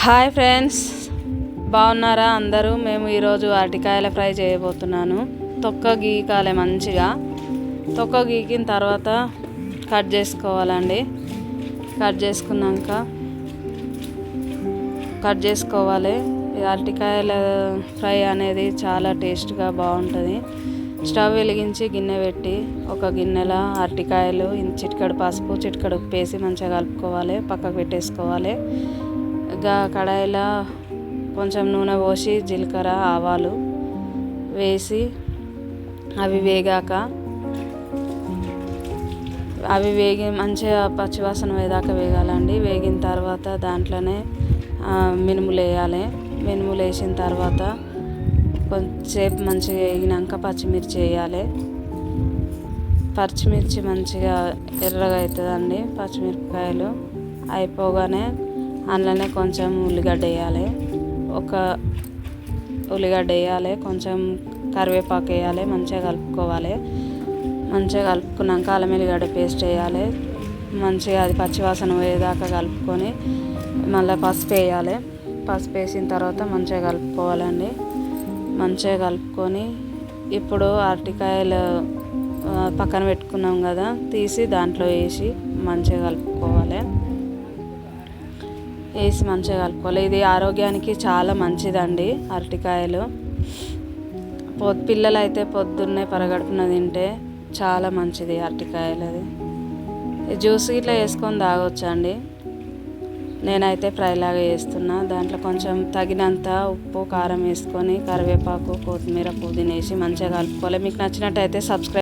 Hi friends, బాగున్నారా అందరూ? మేము ఈరోజు అరటికాయల ఫ్రై చేయబోతున్నాను. తొక్క గీకాలి మంచిగా. తొక్క గీకిన తర్వాత కట్ చేసుకోవాలండి. కట్ చేసుకోవాలి. ఈ అరటికాయల ఫ్రై అనేది చాలా టేస్ట్గా బాగుంటుంది. స్టవ్ వెలిగించి గిన్నె పెట్టి ఒక గిన్నెలో అరటికాయలు చిటికెడు పసుపు చిటికెడు ఉప్పు వేసి మంచిగా కలుపుకోవాలి. పక్కకు పెట్టేసుకోవాలి. ఇక కడాయిలో కొంచెం నూనె పోసి జీలకర్ర ఆవాలు వేసి అవి వేగి మంచిగా పచ్చివాసన వేదాకా వేగాలండి. వేగిన తర్వాత దాంట్లోనే మినుములు వేయాలి. మినుములు వేసిన తర్వాత కొంచెంసేపు మంచిగా వేగినాక పచ్చిమిర్చి వేయాలి. పచ్చిమిర్చి మంచిగా ఎర్రగా అవుతుందండి. పచ్చిమిరపకాయలు అయిపోగానే అందులోనే కొంచెం ఉల్లిగడ్డ వేయాలి. ఒక ఉల్లిగడ్డ వేయాలి, కొంచెం కరివేపాకు వేయాలి. మంచిగా కలుపుకోవాలి. మంచిగా కలుపుకున్నాక అల్లం ఎల్లిగడ్డ పేస్ట్ వేయాలి. మంచిగా అది పచ్చివాసన పోయేదాకా కలుపుకొని మళ్ళీ పసుపు వేయాలి. పసుపు వేసిన తర్వాత మంచిగా కలుపుకోవాలండి. మంచిగా కలుపుకొని ఇప్పుడు అరటికాయలు పక్కన పెట్టుకున్నాం కదా, తీసి దాంట్లో వేసి మంచిగా కలుపుకోవాలి. ఇది ఆరోగ్యానికి చాలా మంచిదండి అరటికాయలు. పిల్లలు అయితే పొద్దున్నే పరగడుపున తింటే చాలా మంచిది అరటికాయలు. అది జ్యూస్ ఇట్లా వేసుకొని తాగొచ్చండి. నేనైతే ఫ్రైలాగా చేస్తున్నా. దాంట్లో కొంచెం తగినంత ఉప్పు కారం వేసుకొని కరివేపాకు కొత్తిమీర పుదీనా వేసి మంచిగా కలుపుకోవాలి. మీకు నచ్చినట్టయితే సబ్స్క్రైబ్